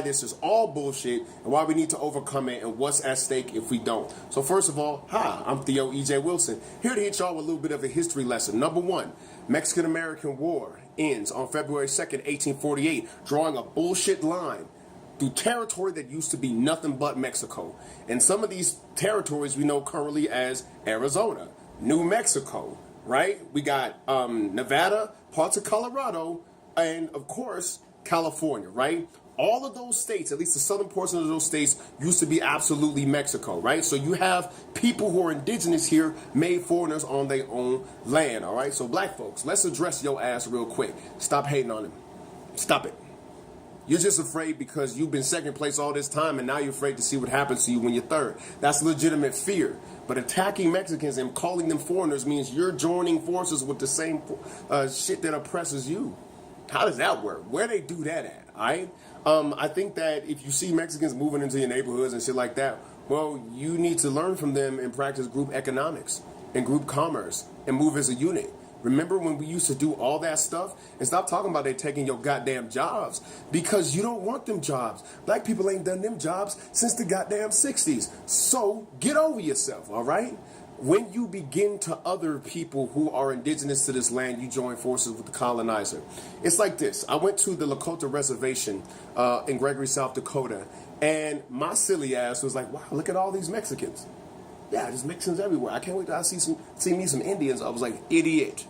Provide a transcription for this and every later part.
why this is all bullshit and why we need to overcome it and what's at stake if we don't. So first of all, hi, I'm Theo E.J. Wilson, here to hit y'all with a little bit of a history lesson. Number one, Mexican-American War ends on February 2nd, 1848, drawing a bullshit line through territory that used to be nothing but Mexico. And some of these territories we know currently as Arizona, New Mexico, right? We got Nevada, parts of Colorado, and of course, California, right? All of those states, at least the southern portion of those states, used to be absolutely Mexico, right? So you have people who are indigenous here, made foreigners on their own land, all right? So black folks, let's address your ass real quick. Stop hating on them. Stop it. You're just afraid because you've been second place all this time and now you're afraid to see what happens to you when you're third. That's legitimate fear. But attacking Mexicans and calling them foreigners means you're joining forces with the same shit that oppresses you. How does that work? Where they do that at, all right? I think that if you see Mexicans moving into your neighborhoods and shit like that, well, you need to learn from them and practice group economics and group commerce and move as a unit. Remember when we used to do all that stuff? And stop talking about they taking your goddamn jobs because you don't want them jobs. Black people ain't done them jobs since the goddamn 60s. So get over yourself, all right? When you begin to other people who are indigenous to this land, you join forces with the colonizer. It's like this. I went to the Lakota Reservation in Gregory, South Dakota, and my silly ass was like, wow, look at all these Mexicans. Yeah, there's Mexicans everywhere. I can't wait till I see me some Indians. I was like, idiot.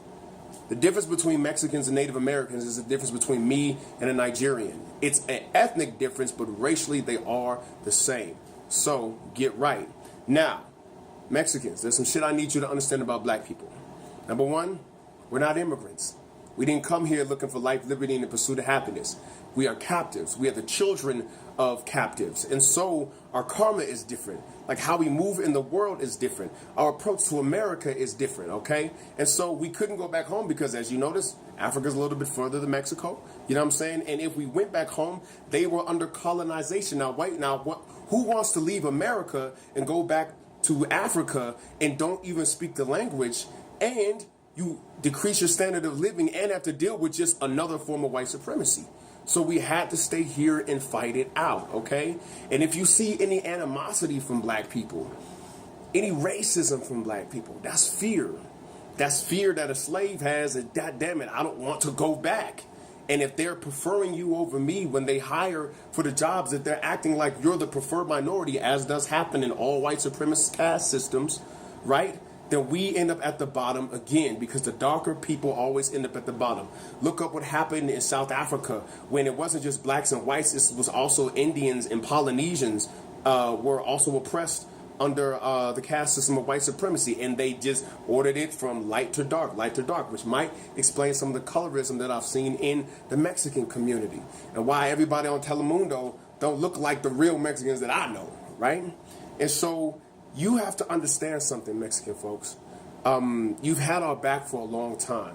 The difference between Mexicans and Native Americans is the difference between me and a Nigerian. It's an ethnic difference, but racially they are the same. So get right. Now, Mexicans, there's some shit I need you to understand about black people. Number one, we're not immigrants. We didn't come here looking for life, liberty, and the pursuit of happiness. We are captives. We are the children of captives. And so our karma is different. Like how we move in the world is different. Our approach to America is different, okay? And so we couldn't go back home because, as you notice, Africa's a little bit further than Mexico. You know what I'm saying? And if we went back home, they were under colonization. Who wants to leave America and go back to Africa and don't even speak the language, and you decrease your standard of living and have to deal with just another form of white supremacy? So we had to stay here and fight it out, okay? And if you see any animosity from black people, any racism from black people, that's fear. That's fear that a slave has, and God damn it, I don't want to go back. And if they're preferring you over me when they hire for the jobs, if they're acting like you're the preferred minority, as does happen in all white supremacist caste systems, right? Then we end up at the bottom again because the darker people always end up at the bottom. Look up what happened in South Africa when it wasn't just blacks and whites, it was also Indians and Polynesians were also oppressed under the caste system of white supremacy, and they just ordered it from light to dark, which might explain some of the colorism that I've seen in the Mexican community and why everybody on Telemundo don't look like the real Mexicans that I know, right? And so you have to understand something, Mexican folks. You've had our back for a long time.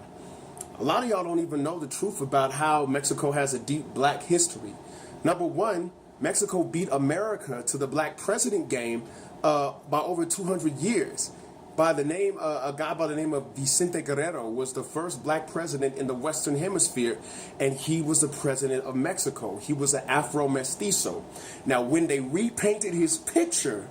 A lot of y'all don't even know the truth about how Mexico has a deep black history. Number one, Mexico beat America to the black president game by over 200 years. By the name, a guy by the name of Vicente Guerrero was the first black president in the Western Hemisphere, and he was the president of Mexico. He was an Afro-Mestizo. Now, when they repainted his picture,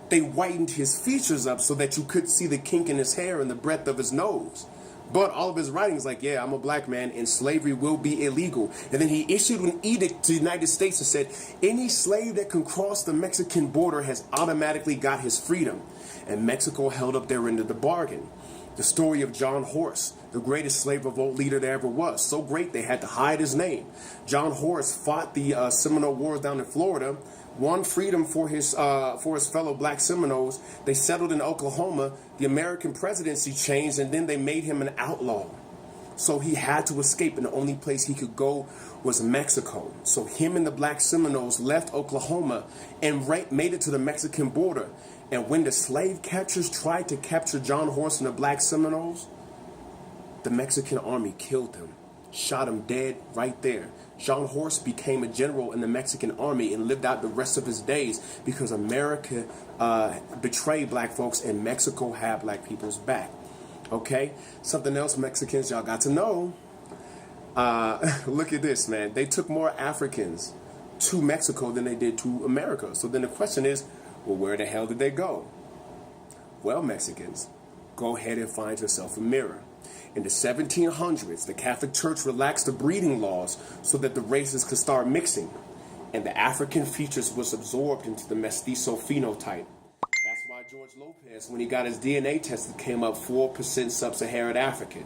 they whitened his features up so that you could see the kink in his hair and the breadth of his nose. But all of his writings like, yeah, I'm a black man and slavery will be illegal. And then he issued an edict to the United States and said, any slave that can cross the Mexican border has automatically got his freedom. And Mexico held up their end of the bargain. The story of John Horse, the greatest slave revolt leader there ever was. So great they had to hide his name. John Horse fought the Seminole Wars down in Florida, won freedom for his fellow black Seminoles. They settled in Oklahoma. The American presidency changed, and then they made him an outlaw. So he had to escape, and the only place he could go was Mexico. So him and the black Seminoles left Oklahoma and made it to the Mexican border. And when the slave catchers tried to capture John Horse and the black Seminoles, the Mexican army killed him, shot him dead right there. John Horse became a general in the Mexican army and lived out the rest of his days because America betrayed black folks and Mexico had black people's back. Okay? Something else Mexicans y'all got to know. Look at this, man. They took more Africans to Mexico than they did to America. So then the question is, well, where the hell did they go? Well, Mexicans, go ahead and find yourself a mirror. In the 1700s, the Catholic Church relaxed the breeding laws so that the races could start mixing, and the African features was absorbed into the mestizo phenotype. That's why George Lopez, when he got his DNA tested, came up 4% sub-Saharan African.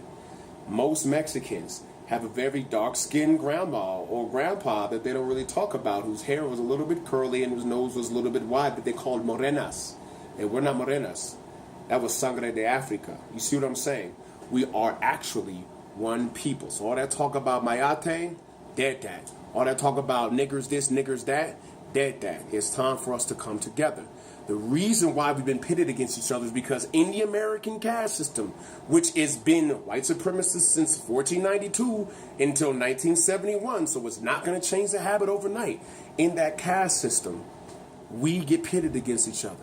Most Mexicans have a very dark-skinned grandma or grandpa that they don't really talk about, whose hair was a little bit curly and whose nose was a little bit wide, that they called morenas. And we're not morenas. That was sangre de Africa. You see what I'm saying? We are actually one people. So all that talk about mayate, dead that. All that talk about niggers this, niggers that, dead that. It's time for us to come together. The reason why we've been pitted against each other is because in the American caste system, which has been white supremacist since 1492 until 1971, so it's not going to change the habit overnight. In that caste system, we get pitted against each other.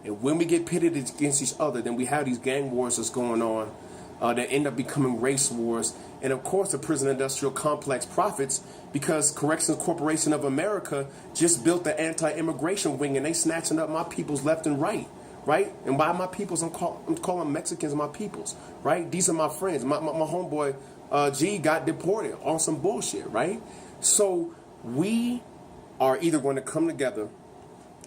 And when we get pitted against each other, then we have these gang wars that's going on that end up becoming race wars. And of course, the prison industrial complex profits because Corrections Corporation of America just built the anti-immigration wing, and they snatching up my peoples left and right, right? And by my peoples, I'm calling Mexicans my peoples, right? These are my friends. My homeboy G got deported on some bullshit, right? So we are either going to come together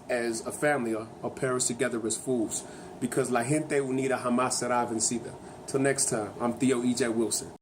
as a family or perish together as fools, because la gente unida jamás será vencida. Till next time, I'm Theo E.J. Wilson.